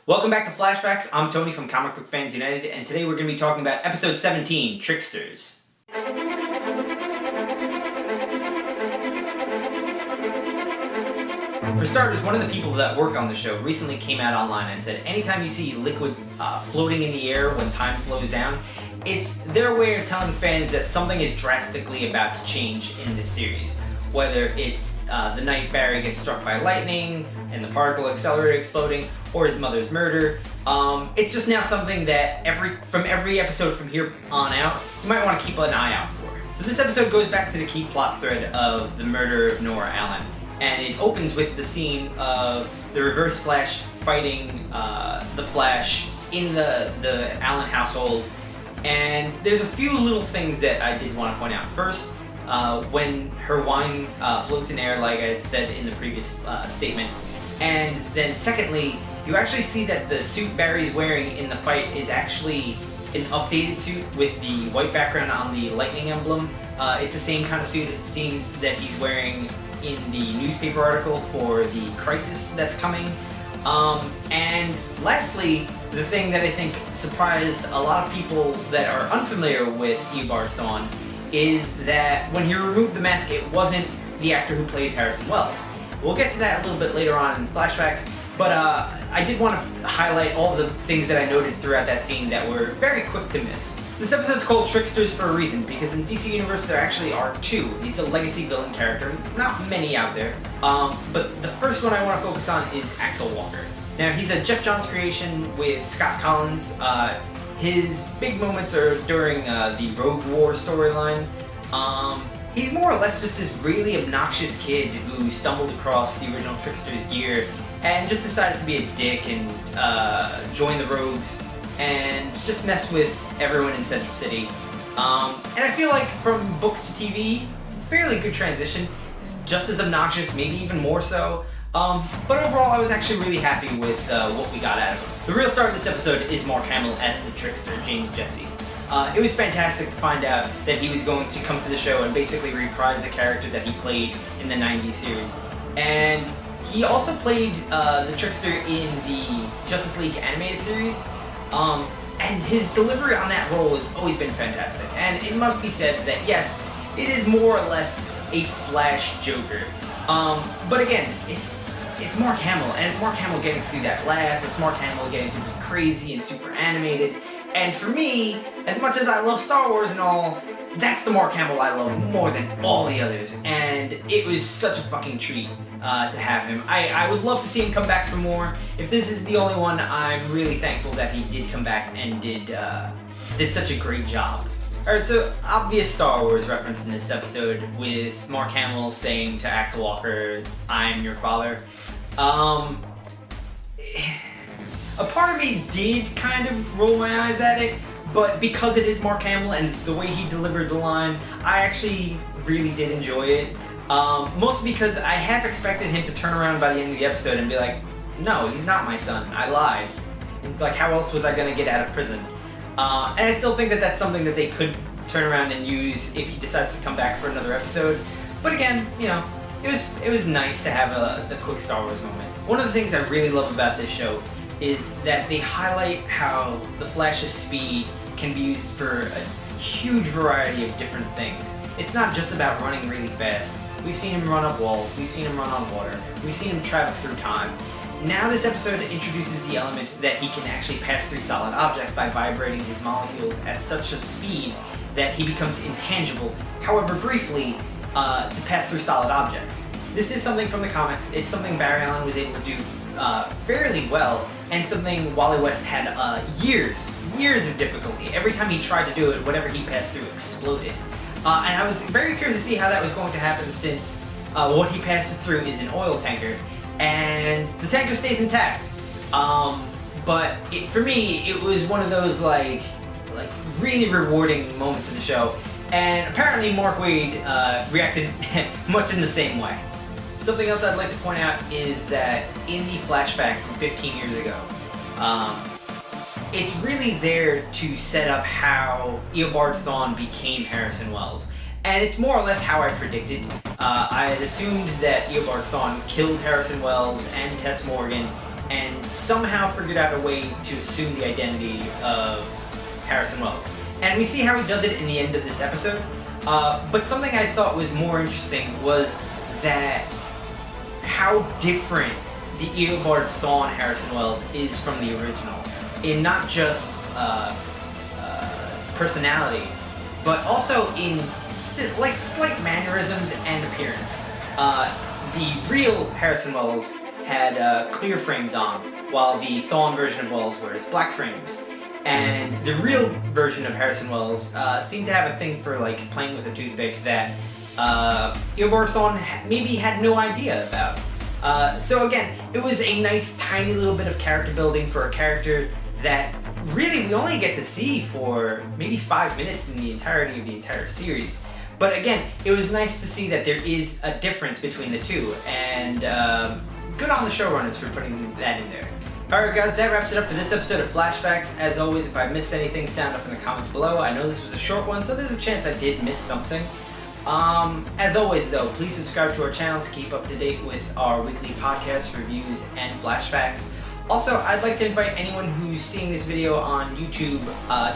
Welcome back to Flashbacks. I'm Tony from Comic Book Fans United, and today we're going to be talking about episode 17, Tricksters. For starters, one of the people that work on the show recently came out online and said anytime you see liquid floating in the air when time slows down, it's their way of telling fans that something is drastically about to change in this series. Whether it's the night Barry gets struck by lightning and the particle accelerator exploding, or his mother's murder. It's just now something that from every episode from here on out, you might want to keep an eye out for. So this episode goes back to the key plot thread of the murder of Nora Allen, and it opens with the scene of the Reverse Flash fighting the Flash in the Allen household. And there's a few little things that I did want to point out. First, when her wine floats in air, like I had said in the previous statement. And then secondly, you actually see that the suit Barry's wearing in the fight is actually an updated suit with the white background on the lightning emblem. It's the same kind of suit it seems that he's wearing in the newspaper article for the crisis that's coming. And lastly, the thing that I think surprised a lot of people that are unfamiliar with Eobard Thawne is that when he removed the mask, it wasn't the actor who plays Harrison Wells. We'll get to that a little bit later on in flashbacks, but I did want to highlight all the things that I noted throughout that scene that were very quick to miss. This episode's called Tricksters for a reason, because in DC Universe there actually are two. It's a legacy villain character, not many out there, but the first one I want to focus on is Axel Walker. Now, he's a Jeff Johns creation with Scott Collins. His big moments are during the Rogue War storyline. He's more or less just this really obnoxious kid who stumbled across the original Tricksters gear and just decided to be a dick and join the Rogues and just mess with everyone in Central City. And I feel like from book to TV, it's a fairly good transition. He's just as obnoxious, maybe even more so. But overall, I was actually really happy with what we got out of him. The real star of this episode is Mark Hamill as the Trickster, James Jesse. It was fantastic to find out that he was going to come to the show and basically reprise the character that he played in the 90s series. And he also played the Trickster in the Justice League animated series. And his delivery on that role has always been fantastic. And it must be said that, yes, it is more or less a Flash Joker. But again, it's Mark Hamill, and it's Mark Hamill getting to do that laugh, it's Mark Hamill getting to be crazy and super animated. And for me, as much as I love Star Wars and all, that's the Mark Hamill I love more than all the others. And it was such a fucking treat to have him. I would love to see him come back for more. If this is the only one, I'm really thankful that he did come back and did such a great job. Alright, so obvious Star Wars reference in this episode with Mark Hamill saying to Axel Walker, "I'm your father." A part of me did kind of roll my eyes at it, but because it is Mark Hamill and the way he delivered the line, I actually really did enjoy it. Mostly because I half expected him to turn around by the end of the episode and be like, "No, he's not my son. I lied." Like, how else was I gonna get out of prison? And I still think that that's something that they could turn around and use if he decides to come back for another episode. But again, you know, it was nice to have a quick Star Wars moment. One of the things I really love about this show is that they highlight how the Flash's speed can be used for a huge variety of different things. It's not just about running really fast. We've seen him run up walls, we've seen him run on water, we've seen him travel through time. Now this episode introduces the element that he can actually pass through solid objects by vibrating his molecules at such a speed that he becomes intangible, however briefly, to pass through solid objects. This is something from the comics. It's something Barry Allen was able to do fairly well, and something Wally West had years of difficulty. Every time he tried to do it, whatever he passed through exploded. And I was very curious to see how that was going to happen, since what he passes through is an oil tanker, and the tanker stays intact. But for me, it was one of those like really rewarding moments in the show, and apparently Mark Waid reacted much in the same way. Something else I'd like to point out is that in the flashback from 15 years ago, it's really there to set up how Eobard Thawne became Harrison Wells. And it's more or less how I predicted. I had assumed that Eobard Thawne killed Harrison Wells and Tess Morgan and somehow figured out a way to assume the identity of Harrison Wells. And we see how he does it in the end of this episode. But something I thought was more interesting was that how different the Eobard Thawne Harrison Wells is from the original, in not just personality, but also in slight mannerisms and appearance. The real Harrison Wells had clear frames on, while the Thawne version of Wells wears black frames. And the real version of Harrison Wells seemed to have a thing for like playing with a toothpick that Eobard Thawne maybe had no idea about. So again, it was a nice tiny little bit of character building for a character that really we only get to see for maybe 5 minutes in the entirety of the entire series. But again, it was nice to see that there is a difference between the two, and good on the showrunners for putting that in there. Alright guys, that wraps it up for this episode of Flashbacks. As always, if I missed anything, sound off in the comments below. I know this was a short one, so there's a chance I did miss something. As always though, please subscribe to our channel to keep up to date with our weekly podcast reviews and flashbacks. Also, I'd like to invite anyone who's seeing this video on YouTube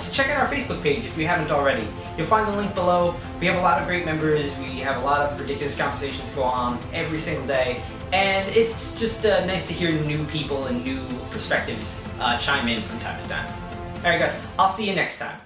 to check out our Facebook page if you haven't already. You'll find the link below. We have a lot of great members. We have a lot of ridiculous conversations go on every single day. And it's just nice to hear new people and new perspectives chime in from time to time. Alright guys, I'll see you next time.